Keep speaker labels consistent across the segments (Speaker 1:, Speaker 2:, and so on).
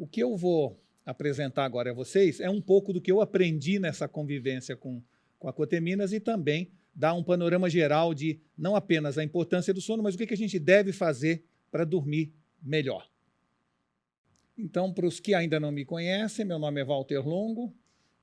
Speaker 1: O que eu vou apresentar agora a vocês é um pouco do que eu aprendi nessa convivência com a Coteminas e também dar um panorama geral de não apenas a importância do sono, mas o que a gente deve fazer para dormir melhor. Então, para os que ainda não me conhecem, meu nome é Walter Longo,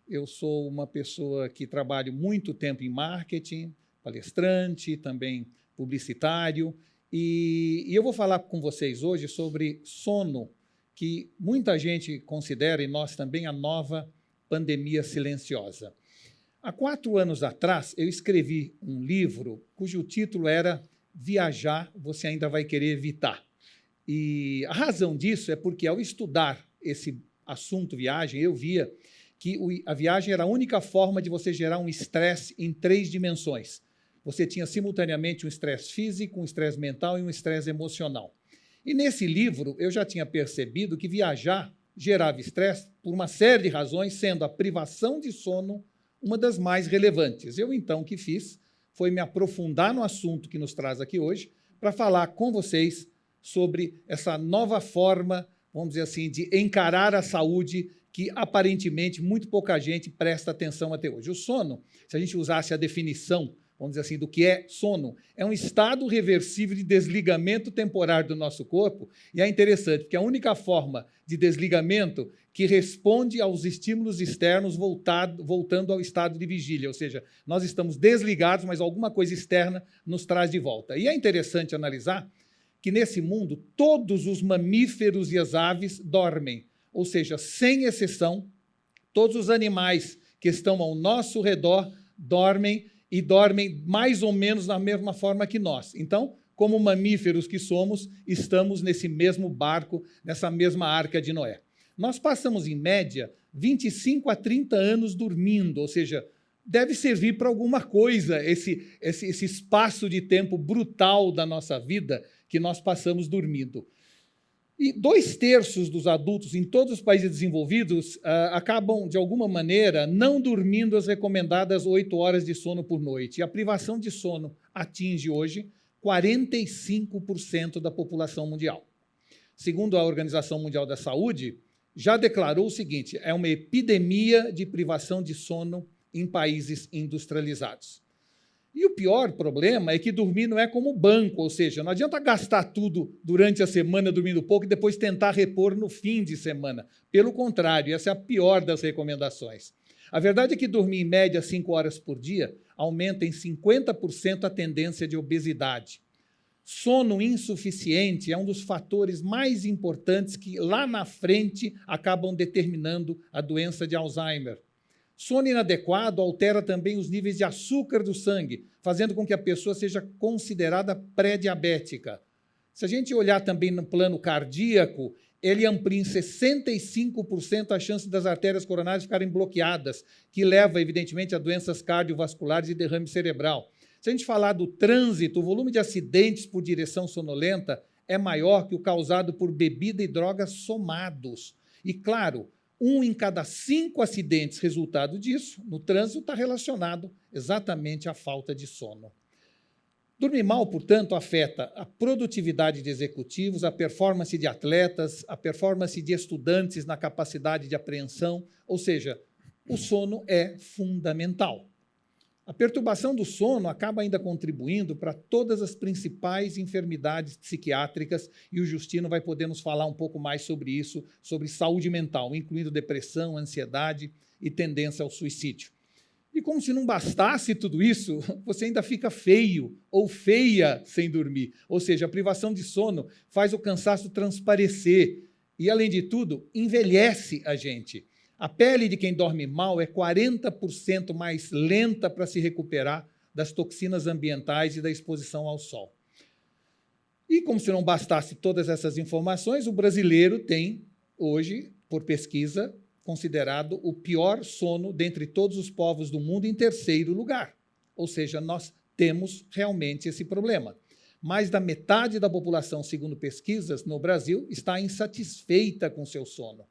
Speaker 1: eu sou uma pessoa que trabalho muito tempo em marketing, palestrante, também publicitário, e eu vou falar com vocês hoje sobre sono, que muita gente considera, e nós também, a nova pandemia silenciosa. Há 4 anos atrás, eu escrevi um livro cujo título era Viajar, você ainda vai querer evitar. E a razão disso é porque, ao estudar esse assunto viagem, eu via que a viagem era a única forma de você gerar um estresse em 3 dimensões. Você tinha simultaneamente um estresse físico, um estresse mental e um estresse emocional. E nesse livro eu já tinha percebido que viajar gerava estresse por uma série de razões, sendo a privação de sono uma das mais relevantes. Eu, então, o que fiz foi me aprofundar no assunto que nos traz aqui hoje para falar com vocês sobre essa nova forma, vamos dizer assim, de encarar a saúde que, aparentemente, muito pouca gente presta atenção até hoje. O sono, se a gente usasse a definição, vamos dizer assim, do que é sono, é um estado reversível de desligamento temporário do nosso corpo, e é interessante, porque é a única forma de desligamento que responde aos estímulos externos voltando ao estado de vigília, ou seja, nós estamos desligados, mas alguma coisa externa nos traz de volta. E é interessante analisar que, nesse mundo, todos os mamíferos e as aves dormem, ou seja, sem exceção, todos os animais que estão ao nosso redor dormem, e dormem mais ou menos da mesma forma que nós. Então, como mamíferos que somos, estamos nesse mesmo barco, nessa mesma arca de Noé. Nós passamos, em média, 25 a 30 anos dormindo, ou seja, deve servir para alguma coisa esse espaço de tempo brutal da nossa vida que nós passamos dormindo. E 2/3 dos adultos em todos os países desenvolvidos acabam, de alguma maneira, não dormindo as recomendadas 8 horas de sono por noite. E a privação de sono atinge hoje 45% da população mundial. Segundo a Organização Mundial da Saúde, já declarou o seguinte: é uma epidemia de privação de sono em países industrializados. E o pior problema é que dormir não é como banco, ou seja, não adianta gastar tudo durante a semana dormindo pouco e depois tentar repor no fim de semana. Pelo contrário, essa é a pior das recomendações. A verdade é que dormir em média 5 horas por dia aumenta em 50% a tendência de obesidade. Sono insuficiente é um dos fatores mais importantes que lá na frente acabam determinando a doença de Alzheimer. Sono inadequado altera também os níveis de açúcar do sangue, fazendo com que a pessoa seja considerada pré-diabética. Se a gente olhar também no plano cardíaco, ele amplia em 65% a chance das artérias coronárias ficarem bloqueadas, que leva, evidentemente, a doenças cardiovasculares e derrame cerebral. Se a gente falar do trânsito, o volume de acidentes por direção sonolenta é maior que o causado por bebida e drogas somados. E, claro, 1 em cada 5 acidentes resultado disso, no trânsito, está relacionado exatamente à falta de sono. Dormir mal, portanto, afeta a produtividade de executivos, a performance de atletas, a performance de estudantes na capacidade de apreensão, ou seja, o sono é fundamental. A perturbação do sono acaba ainda contribuindo para todas as principais enfermidades psiquiátricas, e o Justino vai poder nos falar um pouco mais sobre isso, sobre saúde mental, incluindo depressão, ansiedade e tendência ao suicídio. E como se não bastasse tudo isso, você ainda fica feio ou feia sem dormir. Ou seja, a privação de sono faz o cansaço transparecer e, além de tudo, envelhece a gente. A pele de quem dorme mal é 40% mais lenta para se recuperar das toxinas ambientais e da exposição ao sol. E, como se não bastasse todas essas informações, o brasileiro tem, hoje, por pesquisa, considerado o pior sono dentre todos os povos do mundo em 3º lugar. Ou seja, nós temos realmente esse problema. Mais da metade da população, segundo pesquisas, no Brasil, está insatisfeita com seu sono.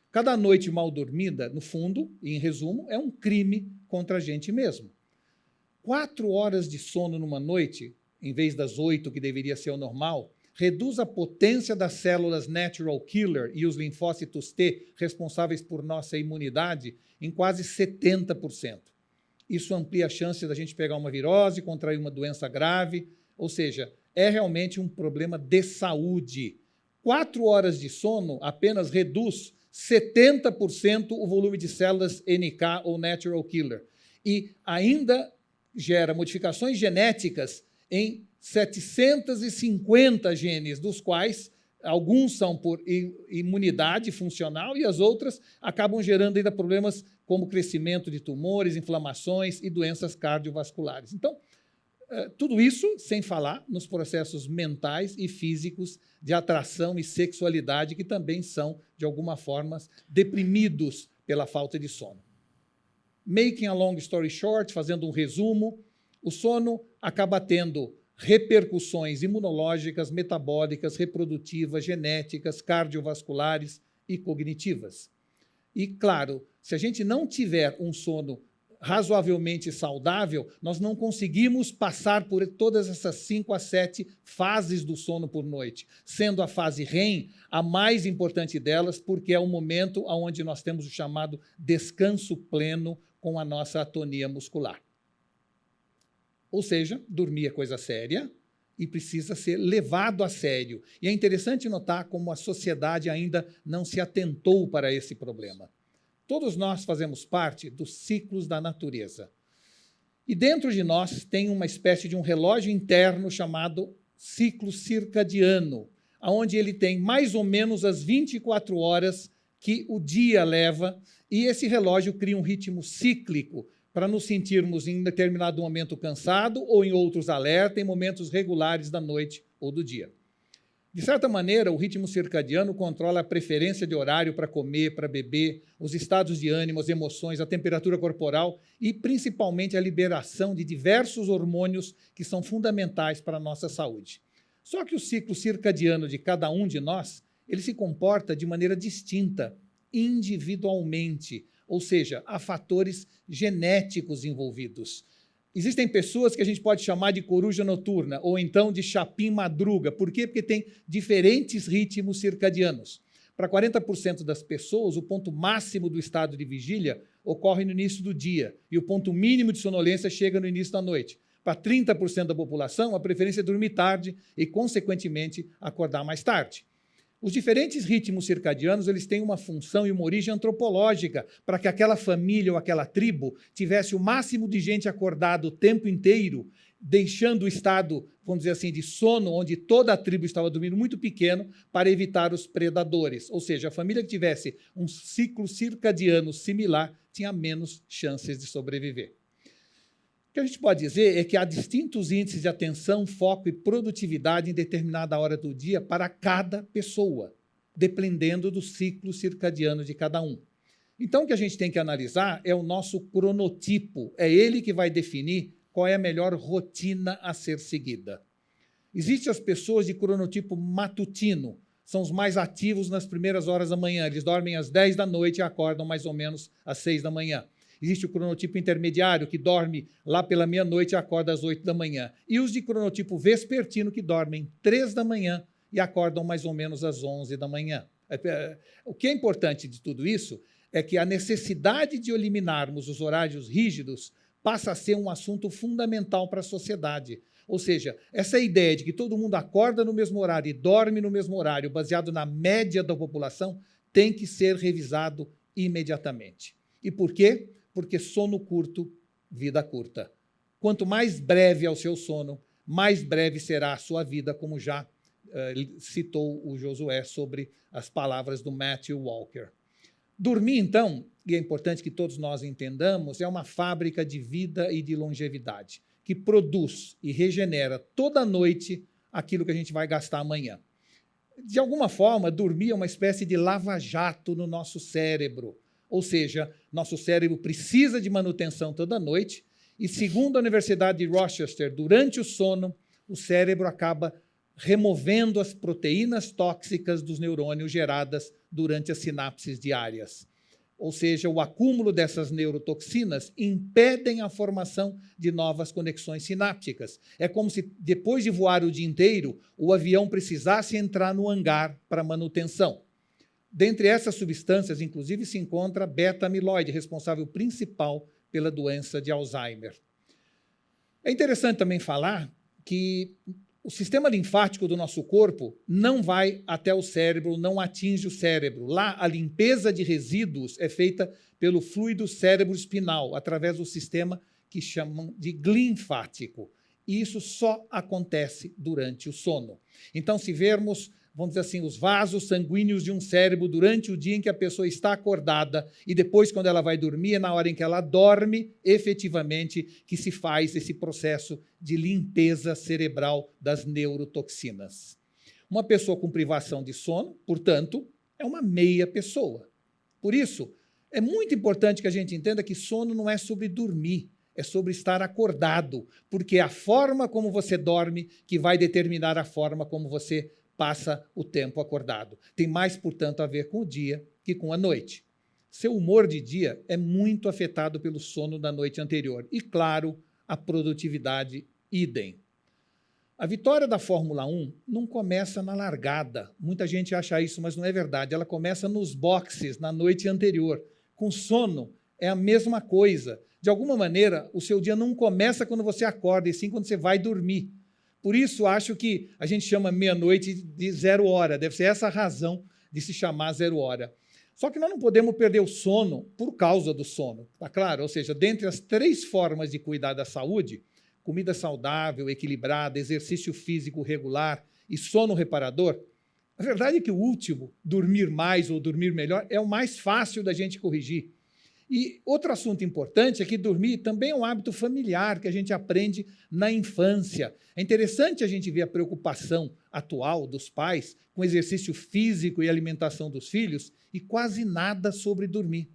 Speaker 1: Cada noite mal dormida, no fundo, e em resumo, é um crime contra a gente mesmo. 4 horas de sono numa noite, em vez das 8, que deveria ser o normal, reduz a potência das células natural killer e os linfócitos T, responsáveis por nossa imunidade, em quase 70%. Isso amplia a chance da gente pegar uma virose, contrair uma doença grave, ou seja, é realmente um problema de saúde. 4 horas de sono apenas reduz 70% o volume de células NK ou natural killer e ainda gera modificações genéticas em 750 genes, dos quais alguns são por imunidade funcional e as outras acabam gerando ainda problemas como crescimento de tumores, inflamações e doenças cardiovasculares. Então, tudo isso sem falar nos processos mentais e físicos de atração e sexualidade, que também são, de alguma forma, deprimidos pela falta de sono. Making a long story short, fazendo um resumo, o sono acaba tendo repercussões imunológicas, metabólicas, reprodutivas, genéticas, cardiovasculares e cognitivas. E, claro, se a gente não tiver um sono razoavelmente saudável, nós não conseguimos passar por todas essas 5 a 7 fases do sono por noite, sendo a fase REM a mais importante delas, porque é o momento onde nós temos o chamado descanso pleno com a nossa atonia muscular. Ou seja, dormir é coisa séria e precisa ser levado a sério. E é interessante notar como a sociedade ainda não se atentou para esse problema. Todos nós fazemos parte dos ciclos da natureza. E dentro de nós tem uma espécie de um relógio interno chamado ciclo circadiano, onde ele tem mais ou menos as 24 horas que o dia leva, e esse relógio cria um ritmo cíclico para nos sentirmos em determinado momento cansado ou em outros alerta, em momentos regulares da noite ou do dia. De certa maneira, o ritmo circadiano controla a preferência de horário para comer, para beber, os estados de ânimo, as emoções, a temperatura corporal e, principalmente, a liberação de diversos hormônios que são fundamentais para a nossa saúde. Só que o ciclo circadiano de cada um de nós, ele se comporta de maneira distinta, individualmente, ou seja, há fatores genéticos envolvidos. Existem pessoas que a gente pode chamar de coruja noturna ou então de chapim madruga. Por quê? Porque tem diferentes ritmos circadianos. Para 40% das pessoas, o ponto máximo do estado de vigília ocorre no início do dia e o ponto mínimo de sonolência chega no início da noite. Para 30% da população, a preferência é dormir tarde e, consequentemente, acordar mais tarde. Os diferentes ritmos circadianos eles têm uma função e uma origem antropológica para que aquela família ou aquela tribo tivesse o máximo de gente acordada o tempo inteiro, deixando o estado, vamos dizer assim, de sono, onde toda a tribo estava dormindo muito pequeno, para evitar os predadores. Ou seja, a família que tivesse um ciclo circadiano similar tinha menos chances de sobreviver. O que a gente pode dizer é que há distintos índices de atenção, foco e produtividade em determinada hora do dia para cada pessoa, dependendo do ciclo circadiano de cada um. Então, o que a gente tem que analisar é o nosso cronotipo. É ele que vai definir qual é a melhor rotina a ser seguida. Existem as pessoas de cronotipo matutino, são os mais ativos nas primeiras horas da manhã. Eles dormem às 10 da noite e acordam mais ou menos às 6 da manhã. Existe o cronotipo intermediário, que dorme lá pela meia-noite e acorda às 8 da manhã. E os de cronotipo vespertino, que dormem 3 da manhã e acordam mais ou menos às 11 da manhã. O que é importante de tudo isso é que a necessidade de eliminarmos os horários rígidos passa a ser um assunto fundamental para a sociedade. Ou seja, essa ideia de que todo mundo acorda no mesmo horário e dorme no mesmo horário, baseado na média da população, tem que ser revisado imediatamente. E por quê? Porque sono curto, vida curta. Quanto mais breve é o seu sono, mais breve será a sua vida, como já citou o Josué sobre as palavras do Matthew Walker. Dormir, então, e é importante que todos nós entendamos, é uma fábrica de vida e de longevidade, que produz e regenera toda noite aquilo que a gente vai gastar amanhã. De alguma forma, dormir é uma espécie de lava-jato no nosso cérebro. Ou seja, nosso cérebro precisa de manutenção toda noite e, segundo a Universidade de Rochester, durante o sono, o cérebro acaba removendo as proteínas tóxicas dos neurônios geradas durante as sinapses diárias. ou seja, o acúmulo dessas neurotoxinas, impedem a formação de novas conexões sinápticas. É como se, depois de voar o dia inteiro, o avião precisasse entrar no hangar para manutenção. Dentre essas substâncias, inclusive, se encontra a beta-amiloide, responsável principal pela doença de Alzheimer. É interessante também falar que o sistema linfático do nosso corpo não vai até o cérebro, não atinge o cérebro. Lá, a limpeza de resíduos é feita pelo fluido cérebro-espinal, através do sistema que chamam de glinfático. E isso só acontece durante o sono. Então, se vermos, vamos dizer assim, os vasos sanguíneos de um cérebro durante o dia em que a pessoa está acordada e depois, quando ela vai dormir, é na hora em que ela dorme, efetivamente, que se faz esse processo de limpeza cerebral das neurotoxinas. Uma pessoa com privação de sono, portanto, é uma meia pessoa. Por isso, é muito importante que a gente entenda que sono não é sobre dormir, é sobre estar acordado, porque é a forma como você dorme que vai determinar a forma como você passa o tempo acordado. Tem mais, portanto, a ver com o dia que com a noite. Seu humor de dia é muito afetado pelo sono da noite anterior. E, claro, a produtividade, idem. A vitória da Fórmula 1 não começa na largada. Muita gente acha isso, mas não é verdade. Ela começa nos boxes, na noite anterior. Com sono, é a mesma coisa. De alguma maneira, o seu dia não começa quando você acorda, e sim quando você vai dormir. Por isso, acho que a gente chama meia-noite de 0 hora. Deve ser essa a razão de se chamar 0 hora. Só que nós não podemos perder o sono por causa do sono, tá claro? Ou seja, dentre as 3 formas de cuidar da saúde, comida saudável, equilibrada, exercício físico regular e sono reparador, a verdade é que o último, dormir mais ou dormir melhor, é o mais fácil da gente corrigir. E outro assunto importante é que dormir também é um hábito familiar que a gente aprende na infância. É interessante a gente ver a preocupação atual dos pais com exercício físico e alimentação dos filhos e quase nada sobre dormir.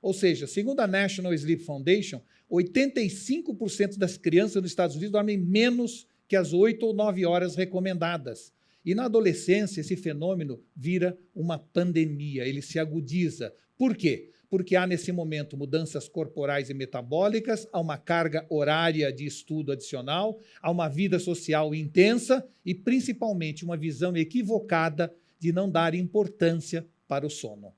Speaker 1: Ou seja, segundo a National Sleep Foundation, 85% das crianças nos Estados Unidos dormem menos que as 8 ou 9 horas recomendadas. E na adolescência, esse fenômeno vira uma pandemia, ele se agudiza. Por quê? Porque há, nesse momento, mudanças corporais e metabólicas, há uma carga horária de estudo adicional, há uma vida social intensa e, principalmente, uma visão equivocada de não dar importância para o sono.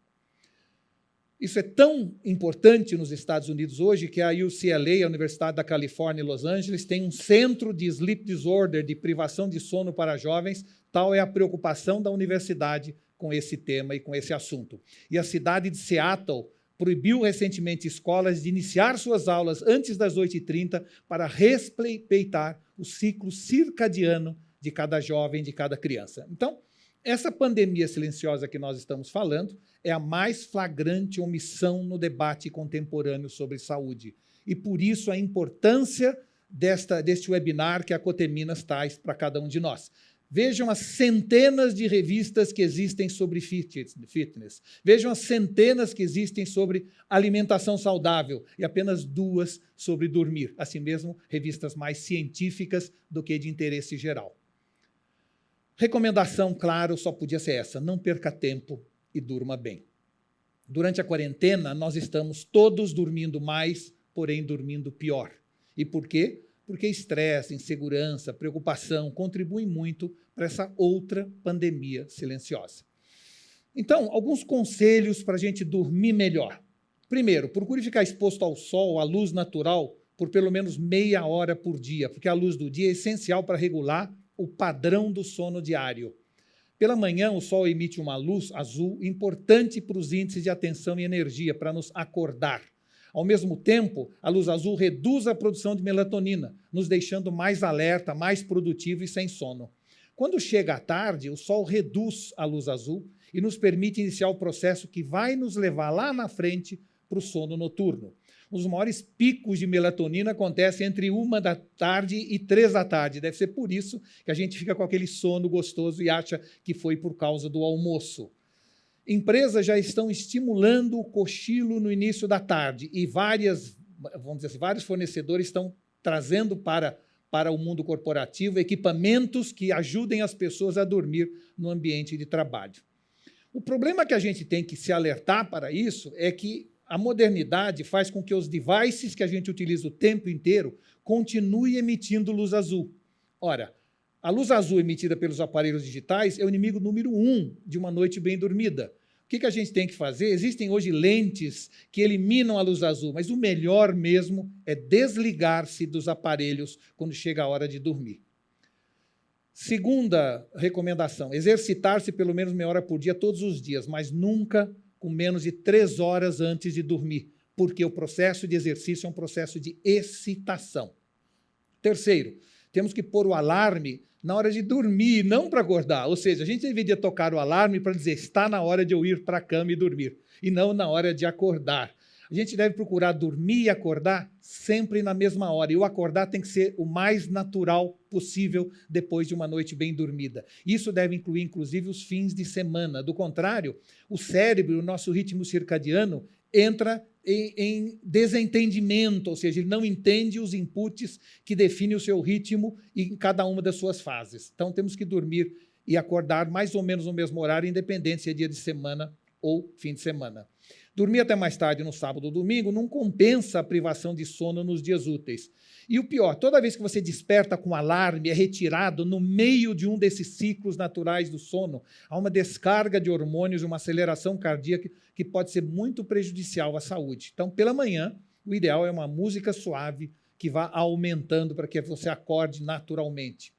Speaker 1: Isso é tão importante nos Estados Unidos hoje que a UCLA, a Universidade da Califórnia em Los Angeles, tem um centro de sleep disorder, de privação de sono para jovens. Tal é a preocupação da universidade com esse tema e com esse assunto. E a cidade de Seattle proibiu recentemente escolas de iniciar suas aulas antes das 8h30 para respeitar o ciclo circadiano de cada jovem, de cada criança. Então, essa pandemia silenciosa que nós estamos falando é a mais flagrante omissão no debate contemporâneo sobre saúde. E, por isso, a importância deste webinar que a Coteminas traz para cada um de nós. Vejam as centenas de revistas que existem sobre fitness. Vejam as centenas que existem sobre alimentação saudável e apenas 2 sobre dormir. Assim mesmo, revistas mais científicas do que de interesse geral. Recomendação, claro, só podia ser essa: não perca tempo e durma bem. Durante a quarentena, nós estamos todos dormindo mais, porém dormindo pior. E por quê? Porque estresse, insegurança, preocupação contribuem muito para essa outra pandemia silenciosa. Então, alguns conselhos para a gente dormir melhor. Primeiro, procure ficar exposto ao sol, à luz natural, por pelo menos meia hora por dia, porque a luz do dia é essencial para regular o padrão do sono diário. Pela manhã, o sol emite uma luz azul importante para os índices de atenção e energia, para nos acordar. Ao mesmo tempo, a luz azul reduz a produção de melatonina, nos deixando mais alerta, mais produtivo e sem sono. Quando chega a tarde, o sol reduz a luz azul e nos permite iniciar o processo que vai nos levar lá na frente para o sono noturno. Os maiores picos de melatonina acontecem entre 13h e 3h. Deve ser por isso que a gente fica com aquele sono gostoso e acha que foi por causa do almoço. Empresas já estão estimulando o cochilo no início da tarde e vários fornecedores estão trazendo para o mundo corporativo equipamentos que ajudem as pessoas a dormir no ambiente de trabalho. O problema que a gente tem que se alertar para isso é que a modernidade faz com que os devices que a gente utiliza o tempo inteiro continuem emitindo luz azul. Ora, a luz azul emitida pelos aparelhos digitais é o inimigo número 1 de uma noite bem dormida. O que a gente tem que fazer? Existem hoje lentes que eliminam a luz azul, mas o melhor mesmo é desligar-se dos aparelhos quando chega a hora de dormir. Segunda recomendação, exercitar-se pelo menos meia hora por dia, todos os dias, mas nunca com menos de 3 horas antes de dormir, porque o processo de exercício é um processo de excitação. Terceiro, temos que pôr o alarme na hora de dormir, não para acordar. Ou seja, a gente deveria tocar o alarme para dizer, está na hora de eu ir para a cama e dormir, e não na hora de acordar. A gente deve procurar dormir e acordar sempre na mesma hora. E o acordar tem que ser o mais natural possível depois de uma noite bem dormida. Isso deve incluir, inclusive, os fins de semana. Do contrário, o cérebro, o nosso ritmo circadiano, entra em desentendimento, ou seja, ele não entende os inputs que definem o seu ritmo em cada uma das suas fases. Então, temos que dormir e acordar mais ou menos no mesmo horário, independente se é dia de semana ou fim de semana. Dormir até mais tarde no sábado ou domingo não compensa a privação de sono nos dias úteis. E o pior, toda vez que você desperta com alarme, é retirado no meio de um desses ciclos naturais do sono, há uma descarga de hormônios, uma aceleração cardíaca que pode ser muito prejudicial à saúde. Então, pela manhã, o ideal é uma música suave que vá aumentando para que você acorde naturalmente.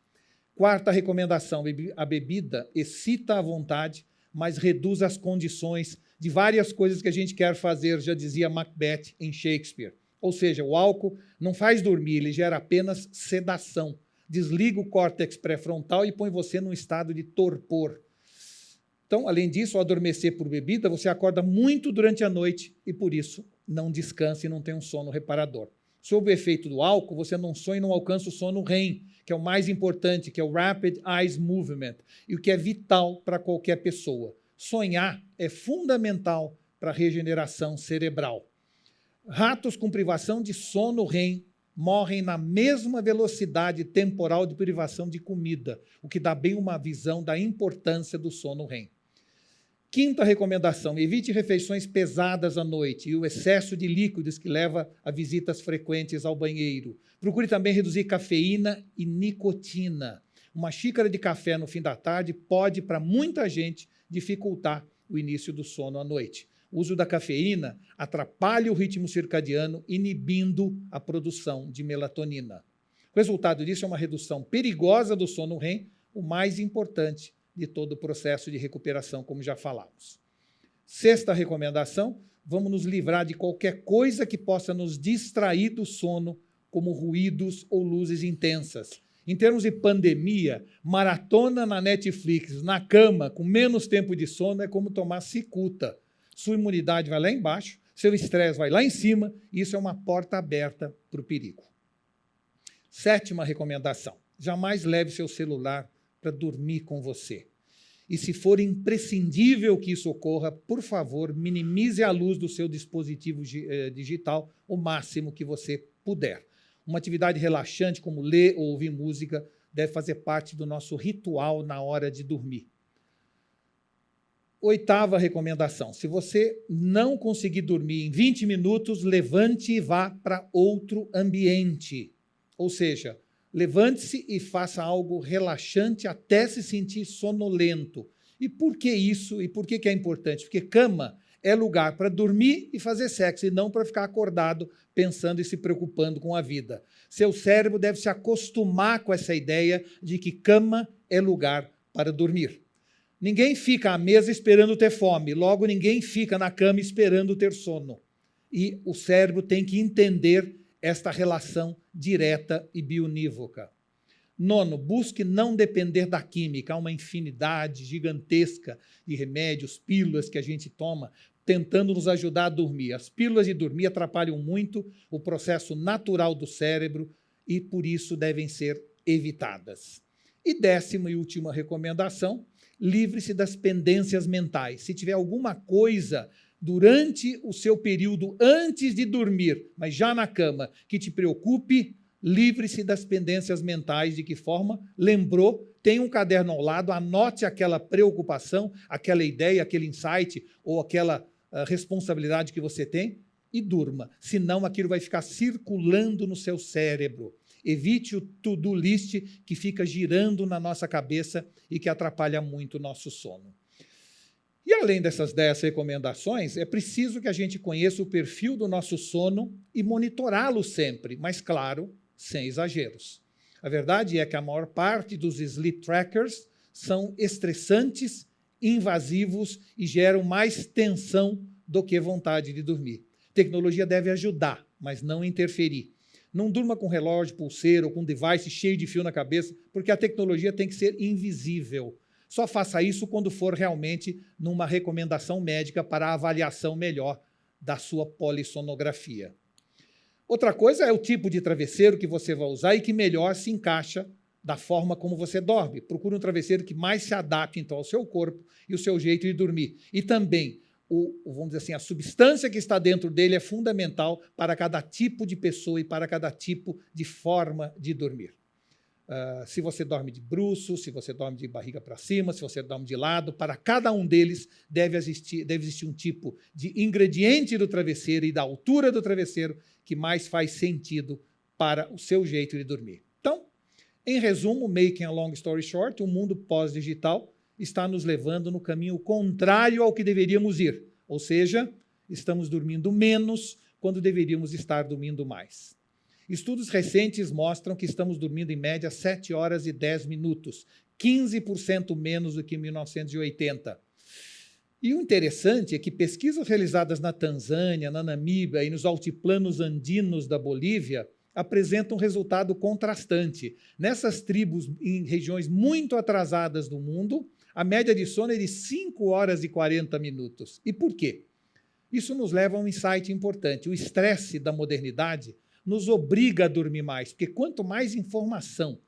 Speaker 1: Quarta recomendação, a bebida excita à vontade, mas reduz as condições de várias coisas que a gente quer fazer, já dizia Macbeth em Shakespeare. Ou seja, o álcool não faz dormir, ele gera apenas sedação. Desliga o córtex pré-frontal e põe você num estado de torpor. Então, além disso, ao adormecer por bebida, você acorda muito durante a noite e, por isso, não descansa e não tem um sono reparador. Sob o efeito do álcool, você não sonha e não alcança o sono REM, que é o mais importante, que é o Rapid Eye Movement, e o que é vital para qualquer pessoa. Sonhar é fundamental para a regeneração cerebral. Ratos com privação de sono REM morrem na mesma velocidade temporal de privação de comida, o que dá bem uma visão da importância do sono REM. Quinta recomendação, evite refeições pesadas à noite e o excesso de líquidos que leva a visitas frequentes ao banheiro. Procure também reduzir cafeína e nicotina. Uma xícara de café no fim da tarde pode, para muita gente, dificultar o início do sono à noite. O uso da cafeína atrapalha o ritmo circadiano, inibindo a produção de melatonina. O resultado disso é uma redução perigosa do sono REM, o mais importante de todo o processo de recuperação, como já falamos. Sexta recomendação, vamos nos livrar de qualquer coisa que possa nos distrair do sono, como ruídos ou luzes intensas. Em termos de pandemia, maratona na Netflix, na cama, com menos tempo de sono, é como tomar cicuta. Sua imunidade vai lá embaixo, seu estresse vai lá em cima, e isso é uma porta aberta para o perigo. Sétima recomendação, jamais leve seu celular para dormir com você. E se for imprescindível que isso ocorra, por favor, minimize a luz do seu dispositivo digital o máximo que você puder. Uma atividade relaxante, como ler ou ouvir música, deve fazer parte do nosso ritual na hora de dormir. Oitava recomendação, se você não conseguir dormir em 20 minutos, levante e vá para outro ambiente. Ou seja, levante-se e faça algo relaxante até se sentir sonolento. E por que isso? E por que é importante? Porque cama é lugar para dormir e fazer sexo, e não para ficar acordado pensando e se preocupando com a vida. Seu cérebro deve se acostumar com essa ideia de que cama é lugar para dormir. Ninguém fica à mesa esperando ter fome, logo ninguém fica na cama esperando ter sono. E o cérebro tem que entender esta relação direta e bionívoca. Nono, busque não depender da química. Há uma infinidade gigantesca de remédios, pílulas que a gente toma, tentando nos ajudar a dormir. As pílulas de dormir atrapalham muito o processo natural do cérebro e, por isso, devem ser evitadas. E décima e última recomendação, livre-se das pendências mentais. Se tiver alguma coisa durante o seu período antes de dormir, mas já na cama, que te preocupe, Livre-se das pendências mentais. De que forma? Lembrou, tem um caderno ao lado, anote aquela preocupação, aquela ideia, aquele insight ou aquela responsabilidade que você tem e durma. Senão aquilo vai ficar circulando no seu cérebro. Evite o to-do list que fica girando na nossa cabeça e que atrapalha muito o nosso sono. E além dessas 10 recomendações, é preciso que a gente conheça o perfil do nosso sono e monitorá-lo sempre, mas, claro, sem exageros. A verdade é que a maior parte dos sleep trackers são estressantes, invasivos e geram mais tensão do que vontade de dormir. Tecnologia deve ajudar, mas não interferir. Não durma com relógio, pulseira ou com device cheio de fio na cabeça, porque a tecnologia tem que ser invisível. Só faça isso quando for realmente numa recomendação médica para a avaliação melhor da sua polissonografia. Outra coisa é o tipo de travesseiro que você vai usar e que melhor se encaixa da forma como você dorme. Procure um travesseiro que mais se adapte, então, ao seu corpo e ao seu jeito de dormir. E também, vamos dizer assim, a substância que está dentro dele é fundamental para cada tipo de pessoa e para cada tipo de forma de dormir. Se você dorme de bruços, se você dorme de barriga para cima, se você dorme de lado, para cada um deles deve existir um tipo de ingrediente do travesseiro e da altura do travesseiro que mais faz sentido para o seu jeito de dormir. Então, em resumo, making a long story short, o mundo pós-digital está nos levando no caminho contrário ao que deveríamos ir, ou seja, estamos dormindo menos quando deveríamos estar dormindo mais. Estudos recentes mostram que estamos dormindo em média 7 horas e 10 minutos, 15% menos do que em 1980. E o interessante é que pesquisas realizadas na Tanzânia, na Namíbia e nos altiplanos andinos da Bolívia apresentam um resultado contrastante. Nessas tribos em regiões muito atrasadas do mundo, a média de sono é de 5 horas e 40 minutos. E por quê? Isso nos leva a um insight importante. O estresse da modernidade nos obriga a dormir mais, porque quanto mais informação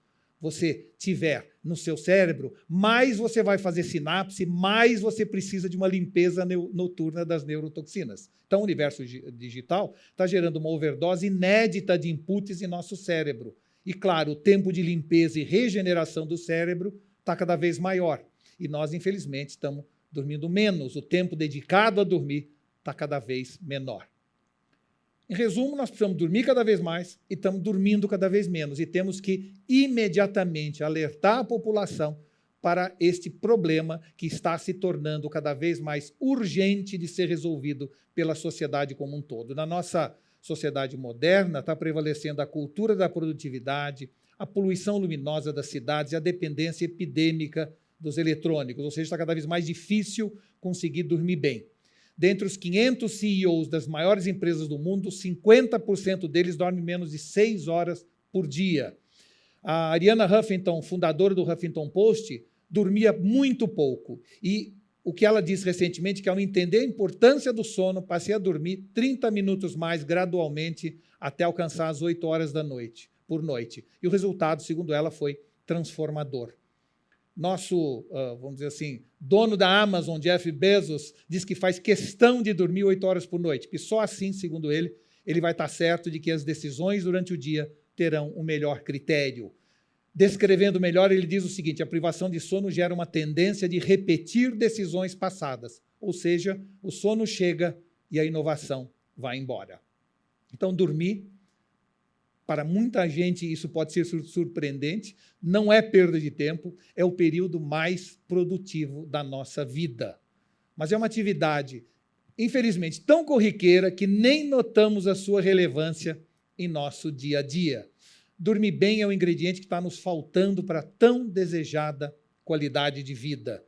Speaker 1: você tiver no seu cérebro, mais você vai fazer sinapse, mais você precisa de uma limpeza noturna das neurotoxinas. Então, o universo digital está gerando uma overdose inédita de inputs em nosso cérebro. E, claro, o tempo de limpeza e regeneração do cérebro está cada vez maior. E nós, infelizmente, estamos dormindo menos. O tempo dedicado a dormir está cada vez menor. Em resumo, nós precisamos dormir cada vez mais e estamos dormindo cada vez menos. E temos que imediatamente alertar a população para este problema que está se tornando cada vez mais urgente de ser resolvido pela sociedade como um todo. Na nossa sociedade moderna, está prevalecendo a cultura da produtividade, a poluição luminosa das cidades e a dependência epidêmica dos eletrônicos. Ou seja, está cada vez mais difícil conseguir dormir bem. Dentre os 500 CEOs das maiores empresas do mundo, 50% deles dormem menos de 6 horas por dia. A Arianna Huffington, fundadora do Huffington Post, dormia muito pouco. E o que ela disse recentemente, que ao entender a importância do sono, passei a dormir 30 minutos mais gradualmente até alcançar as 8 horas por noite. E o resultado, segundo ela, foi transformador. Nosso, vamos dizer assim, dono da Amazon, Jeff Bezos, diz que faz questão de dormir 8 horas por noite, porque só assim, segundo ele vai estar certo de que as decisões durante o dia terão um melhor critério. Descrevendo melhor, ele diz o seguinte: a privação de sono gera uma tendência de repetir decisões passadas, ou seja, o sono chega e a inovação vai embora. Então, dormir, para muita gente isso pode ser surpreendente, não é perda de tempo, é o período mais produtivo da nossa vida. Mas é uma atividade, infelizmente, tão corriqueira que nem notamos a sua relevância em nosso dia a dia. Dormir bem é o ingrediente que está nos faltando para a tão desejada qualidade de vida.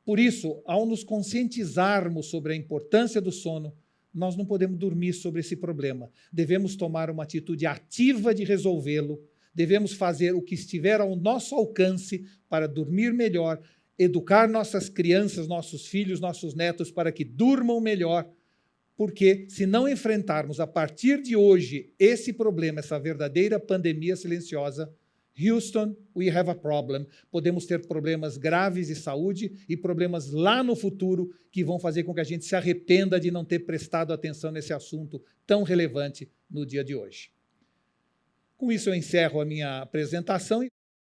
Speaker 1: Por isso, ao nos conscientizarmos sobre a importância do sono, nós não podemos dormir sobre esse problema. Devemos tomar uma atitude ativa de resolvê-lo, devemos fazer o que estiver ao nosso alcance para dormir melhor, educar nossas crianças, nossos filhos, nossos netos para que durmam melhor, porque se não enfrentarmos a partir de hoje esse problema, essa verdadeira pandemia silenciosa, Houston, we have a problem. Podemos ter problemas graves de saúde e problemas lá no futuro que vão fazer com que a gente se arrependa de não ter prestado atenção nesse assunto tão relevante no dia de hoje. Com isso, eu encerro a minha apresentação.